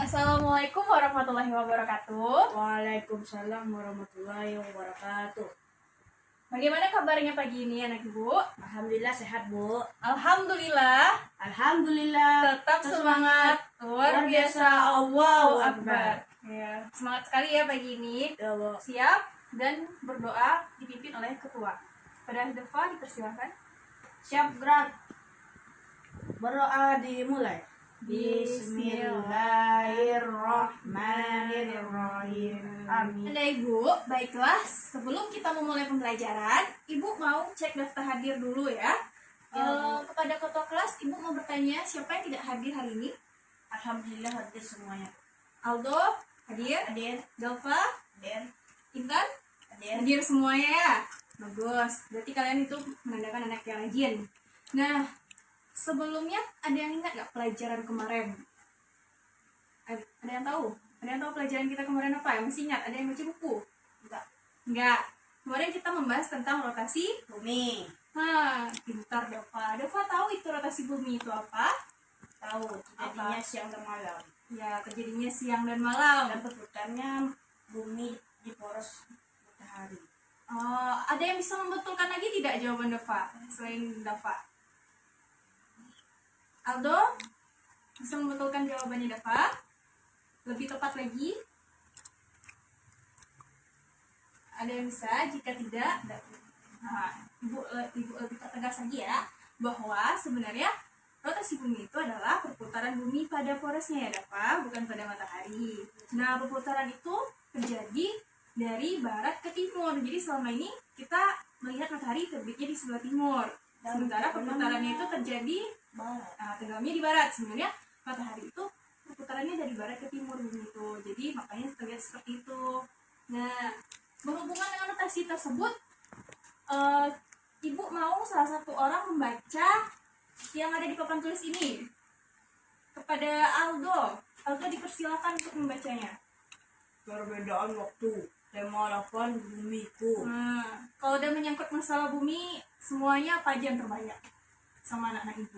Assalamualaikum warahmatullahi wabarakatuh. Waalaikumsalam warahmatullahi wabarakatuh. Bagaimana kabarnya pagi ini anak ibu? Alhamdulillah sehat, Bu. Alhamdulillah. Alhamdulillah. Tetap semangat. Luar biasa. Allahu Akbar. Ya, semangat sekali ya pagi ini. Ya, Bu. Siap dan berdoa dipimpin oleh ketua. Pada Deva dipersilakan. Siap gerak. Berdoa dimulai. Bismillahirrahmanirrahim. Amin. Anda ibu, baiklah sebelum kita memulai pembelajaran, ibu mau cek daftar hadir dulu ya. Kepada ketua kelas, ibu mau bertanya siapa yang tidak hadir hari ini? Alhamdulillah hadir semuanya. Aldo, hadir. Hadir. Delva, Hadir. Intan, Hadir. hadir semuanya ya. Bagus, berarti kalian itu menandakan anak yang rajin. Nah, sebelumnya ada yang ingat gak pelajaran kemarin? Ada yang tahu? Ada yang tahu pelajaran kita kemarin apa? Yang masih ingat? Ada yang baca buku? Enggak. Enggak. Kemarin kita membahas tentang rotasi. Bumi. Pintar Deva. Deva tahu itu rotasi bumi itu apa? Tahu. Jadinya siang dan malam. Ya, terjadinya siang dan malam. Dan berputarnya bumi di poros matahari. Ada yang bisa membetulkan lagi tidak jawaban Deva selain Deva? Aldo bisa membetulkan jawabannya Deva? Lebih tepat lagi? Ada yang bisa? Jika tidak, ibu lebih tegas lagi ya, bahwa sebenarnya rotasi bumi itu adalah perputaran bumi pada porosnya ya Deva, bukan pada matahari. Nah, perputaran itu terjadi dari barat ke timur. Jadi selama ini kita melihat matahari terbitnya di sebelah timur. Sementara perputarannya itu terjadi tenggelamnya di barat. Sebenarnya matahari itu perputarannya dari barat ke timur begitu. Jadi makanya terlihat seperti itu. Nah, berhubungan dengan rotasi tersebut, ibu mau salah satu orang membaca yang ada di papan tulis ini kepada Aldo. Aldo dipersilakan untuk membacanya. Perbedaan waktu. Tema 8 bumiku. Kalau udah menyangkut masalah bumi, semuanya apa aja yang terbayang sama anak-anak ibu?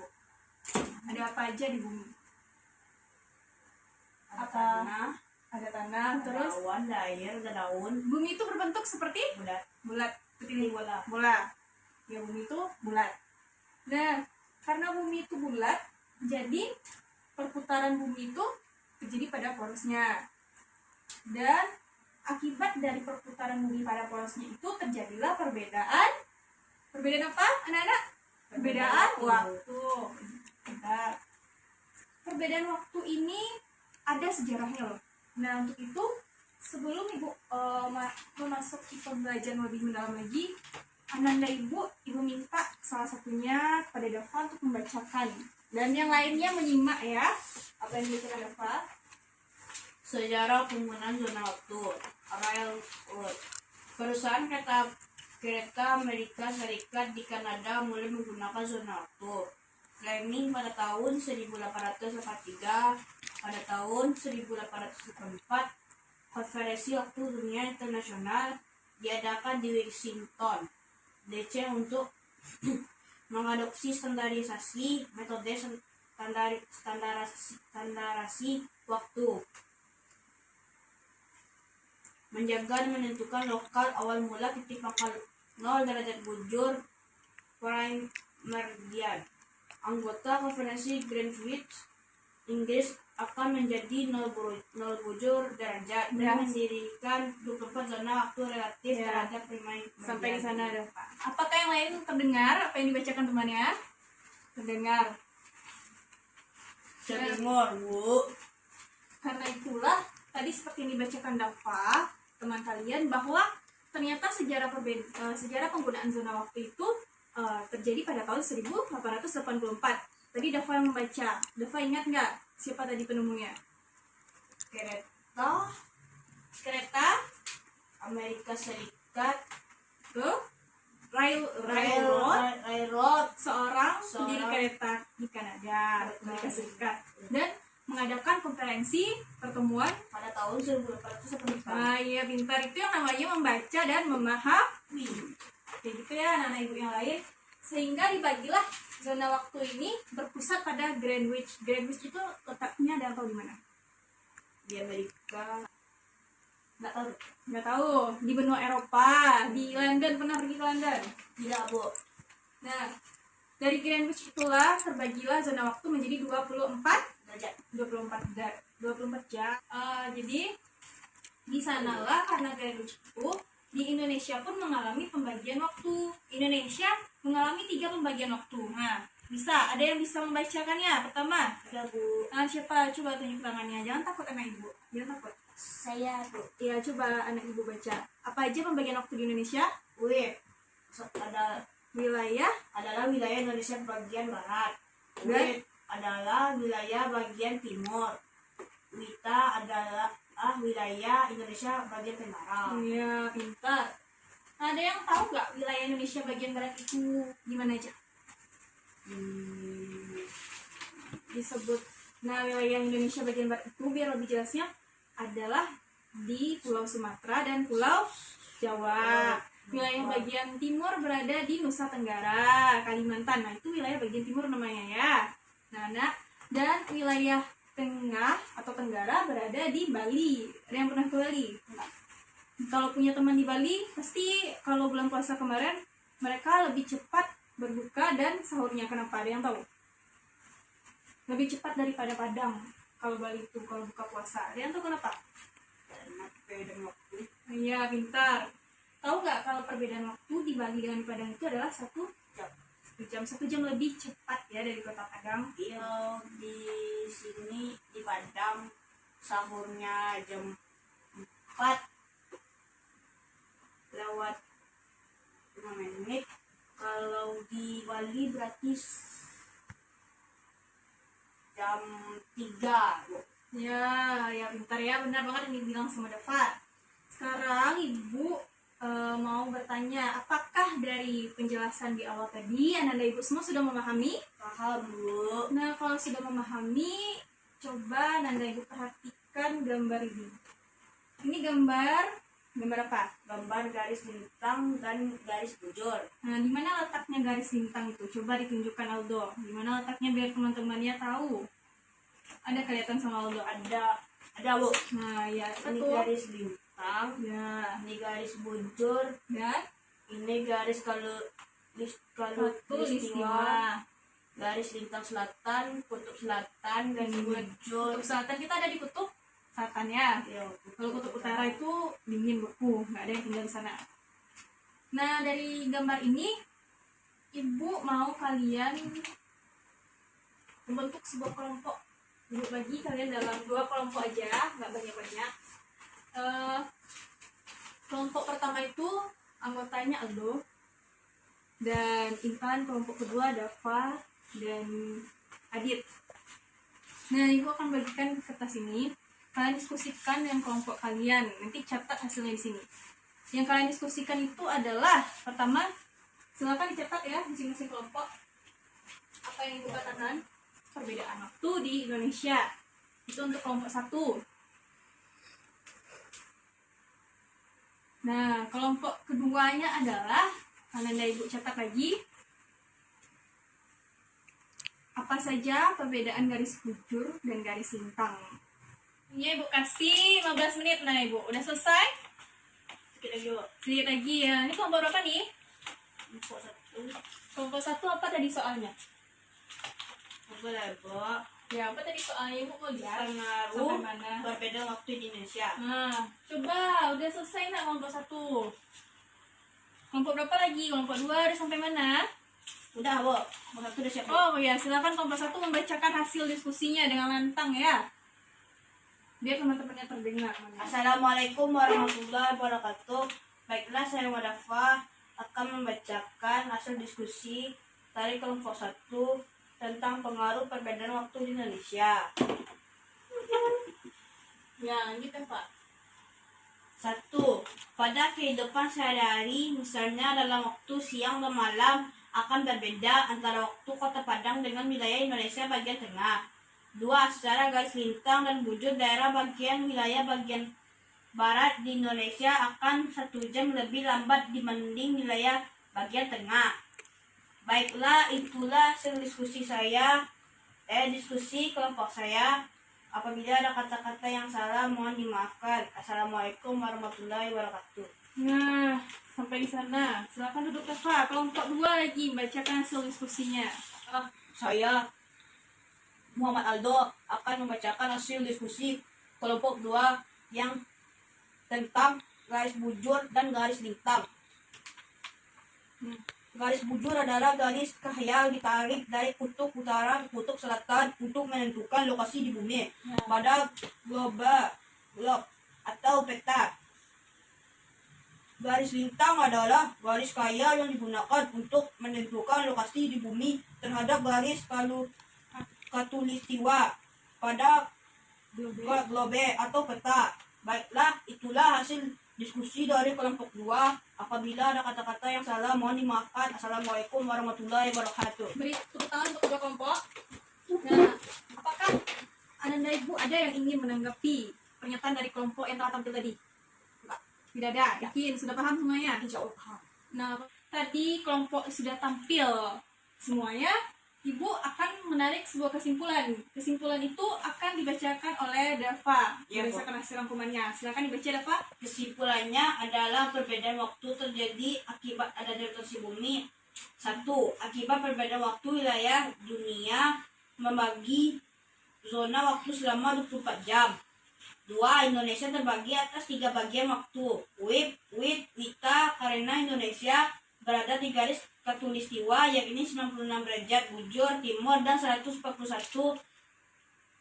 Ada apa aja di bumi? Ada tanah, terus awan, ada air, ada daun. bumi itu berbentuk seperti bulat. Seperti bola. Ya, bumi itu bulat. Nah, karena bumi itu bulat, jadi perputaran bumi itu terjadi pada porosnya. Dan akibat dari perputaran bumi pada porosnya itu terjadilah perbedaan apa, anak-anak? Perbedaan waktu. Bentar. Perbedaan waktu ini ada sejarahnya loh. Nah, untuk itu sebelum ibu memasuki pembelajaran lebih mendalam lagi, Ananda ibu minta salah satunya kepada Deva untuk membacakan, dan yang lainnya menyimak ya apa yang dibacakan Deva. Sejarah penggunaan zona waktu. Railroad. Perusahaan kereta Amerika Serikat di Kanada mulai menggunakan zona waktu. Fleming pada tahun 1883, pada tahun 1804, Konferensi Waktu Dunia Internasional diadakan di Washington, DC untuk mengadopsi standarisasi metode standarisasi waktu, menjaga dan menentukan lokal awal mula titik pangkal 0 derajat bujur prime meridian. Anggota konferensi Greenwich, Inggris akan menjadi 0 bujur derajat dan mendirikan 24 zona waktu relatif terhadap prime meridian. Sampai di sana ada Pak. Apakah yang lain terdengar apa yang dibacakan temannya? Terdengar. Timur, Bu. Karena itulah tadi seperti yang dibacakan Dava, teman kalian, bahwa ternyata sejarah penggunaan zona waktu itu terjadi pada tahun 1884. Tadi Dava yang membaca. Dava ingat nggak siapa tadi penemunya? Kereta Amerika Serikat ke railroad, seorang pendiri kereta di Kanada, Amerika Serikat, dan mengadakan konferensi pertemuan Pada tahun 1884. Iya, pintar, itu yang namanya membaca dan memahami. Kayak gitu ya anak-anak ibu yang lain. Sehingga dibagilah zona waktu ini berpusat pada Greenwich. Greenwich itu letaknya ada tahu di mana? Di Amerika. Nggak tahu. Nggak tahu. Di benua Eropa, di London, pernah pergi ke London? Tidak, Bu. Nah, dari Greenwich itulah terbagilah zona waktu menjadi 24 jam. Jadi di sanalah karena Greenwich itu di Indonesia pun mengalami pembagian waktu. Indonesia mengalami 3 pembagian waktu. Nah, ada yang bisa membacakannya? Pertama, Ya, Bu. siapa? Coba tunjuk tangannya. Jangan takut anak ibu. Jangan takut. Saya, Bu. Ya, coba anak ibu baca. Apa aja pembagian waktu di Indonesia? Adalah wilayah Indonesia bagian barat. Dan Adalah wilayah bagian timur. Wita adalah wilayah Indonesia bagian tenggara. ya, pintar. Nah, ada yang tahu nggak wilayah Indonesia bagian barat itu gimana aja? Disebut. Nah, wilayah Indonesia bagian barat itu biar lebih jelasnya adalah di Pulau Sumatera dan Pulau Jawa. Wilayah bagian timur berada di Nusa Tenggara, Kalimantan. Nah, itu wilayah bagian timur namanya ya. Nah, dan wilayah tengah atau tenggara berada di Bali. Ada yang pernah ke Bali? Kalau punya teman di Bali, pasti kalau bulan puasa kemarin mereka lebih cepat berbuka dan sahurnya. Kenapa? Ada yang tahu? Lebih cepat daripada Padang kalau Bali itu kalau buka puasa. Ada yang tahu kenapa? Karena perbedaan waktu. Iya, pintar. Tahu nggak kalau perbedaan waktu di Bali dengan di Padang itu adalah 1 jam lebih cepat ya dari kota Padang. Iya, di sini di Padang sahurnya jam 4 lewat 5 menit. Kalau di Bali berarti jam 3, Bu. Ya pintar ya, benar banget yang dibilang sama Dava. Sekarang Ibu mau bertanya, apakah dari penjelasan di awal tadi Ananda Ibu semua sudah memahami? Paham, Bu. Nah, kalau sudah memahami, coba Ananda Ibu perhatikan gambar ini. Ini gambar apa? Gambar garis lintang dan garis bujur. Nah, di mana letaknya garis lintang itu? Coba ditunjukkan Aldo. Di mana letaknya biar teman-temannya tahu. Ada kelihatan sama Aldo? Ada, Bu. Nah, ya, Ini betul. garis lintang, Ya, ini garis bujur, dan ini garis satu istiwa, garis lintang selatan, kutub selatan, garis bujur. kutub selatan kita ada di kutub selatan ya. Ya, Kalau kutub utara itu dingin beku, nggak ada yang tinggal di sana. Nah, dari gambar ini Ibu mau kalian membentuk sebuah kelompok. Ibu bagi kalian dalam 2 kelompok aja, nggak banyak-banyak. Kelompok pertama itu anggotanya Aldo, dan Intan. Kelompok kedua Dava dan Adit. Nah, Ibu akan bagikan kertas ini. Kalian diskusikan dengan kelompok kalian. Nanti catat hasilnya di sini. Yang kalian diskusikan itu adalah, pertama, silakan dicatat ya masing-masing kelompok. Apa yang Ibu katakan? Perbedaan waktu di Indonesia. Itu untuk kelompok 1. Nah, kelompok keduanya adalah, Ananda Ibu catat lagi. Apa saja perbedaan garis bujur dan garis lintang? Ini Ibu kasih 15 menit. Nah, Ibu udah selesai? Sedikit lagi ya. Ini kelompok berapa nih? Kelompok 1 apa tadi soalnya? Ya, apa tadi soalnya? Ibu mau lihat sampai Pengaruh mana? berbeda waktu di Indonesia. Nah, coba udah selesai nak kelompok 1. Kelompok berapa lagi? Kelompok 2 udah sampai mana? Udah, Bu. Kelompok 1 udah siap, Bu. Oh ya, silakan kelompok 1 membacakan hasil diskusinya dengan lantang ya. Biar teman-temannya terdengar. Assalamualaikum warahmatullahi wabarakatuh. Baiklah, saya Wadafa akan membacakan hasil diskusi dari kelompok 1 tentang pengaruh perbedaan waktu di Indonesia. Ya, lanjut ya Pak. 1. Pada kehidupan sehari-hari, misalnya dalam waktu siang dan malam, akan berbeda antara waktu Kota Padang dengan wilayah Indonesia bagian tengah. 2. Secara garis lintang dan bujur, daerah bagian wilayah bagian barat di Indonesia akan 1 jam lebih lambat dibanding wilayah bagian tengah. Baiklah, itulah hasil diskusi saya, diskusi kelompok saya. Apabila ada kata-kata yang salah, mohon dimaafkan. Assalamualaikum warahmatullahi wabarakatuh. Nah, sampai di sana. Silakan duduk Eva. Kelompok 2 lagi bacakan hasil diskusinya. Saya Muhammad Aldo akan membacakan hasil diskusi kelompok 2 yang tentang garis bujur dan garis lintang. Garis bujur adalah garis khayal ditarik dari kutub utara ke kutub selatan untuk menentukan lokasi di bumi pada glob atau peta. Garis lintang adalah garis khayal yang digunakan untuk menentukan lokasi di bumi terhadap garis khatulistiwa pada globe atau peta. Baiklah, itulah hasil diskusi dari kelompok 2. Apabila ada kata-kata yang salah, mohon dimaafkan. Assalamualaikum warahmatullahi wabarakatuh. Beri tepuk tangan untuk kedua kelompok. Nah, apakah Ananda Ibu ada yang ingin menanggapi pernyataan dari kelompok yang telah tampil tadi? Enggak. Tidak ada. Yakin sudah paham semuanya? Insya Allah. Nah, tadi kelompok sudah tampil semuanya. Ibu akan menarik sebuah kesimpulan. Kesimpulan itu akan dibacakan oleh Dava. Ya, Berdasarkan hasil rangkumannya. Silakan dibaca, Dava. Kesimpulannya adalah perbedaan waktu terjadi akibat adanya rotasi bumi. 1. Akibat perbedaan waktu wilayah dunia membagi zona waktu selama 24 jam. 2. Indonesia terbagi atas 3 bagian waktu. Wita karena Indonesia berada di garis khatulistiwa, yakni 96 derajat bujur timur dan 141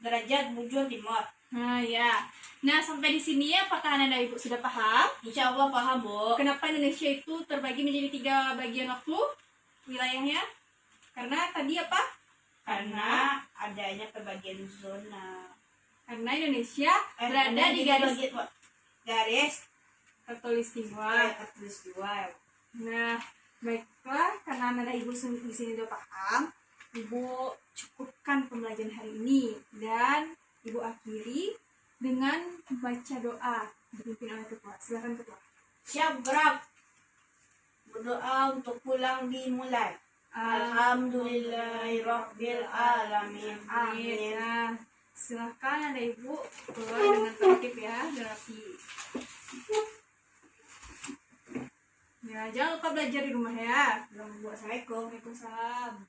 derajat bujur timur. Nah, ya. Nah, sampai di sini apakah Ananda Ibu sudah paham? Insya Allah paham, Bu. Kenapa Indonesia itu terbagi menjadi 3 bagian waktu wilayahnya? Karena tadi apa? Karena adanya pembagian zona. Karena Indonesia berada di garis khatulistiwa. khatulistiwa. Nah, baiklah, karena Ananda Ibu di sini sudah paham, Ibu cukupkan pembelajaran hari ini dan Ibu akhiri dengan membaca doa dipimpin oleh ketua. Silakan ketua. Siap gerak. Berdoa untuk pulang dimulai. Alhamdulillahirabbil alamin. Amin. Nah, silakan Anda Ibu keluar dengan tertib ya, rapi. Ya, jangan lupa belajar di rumah ya. Assalamualaikum. Waalaikumsalam.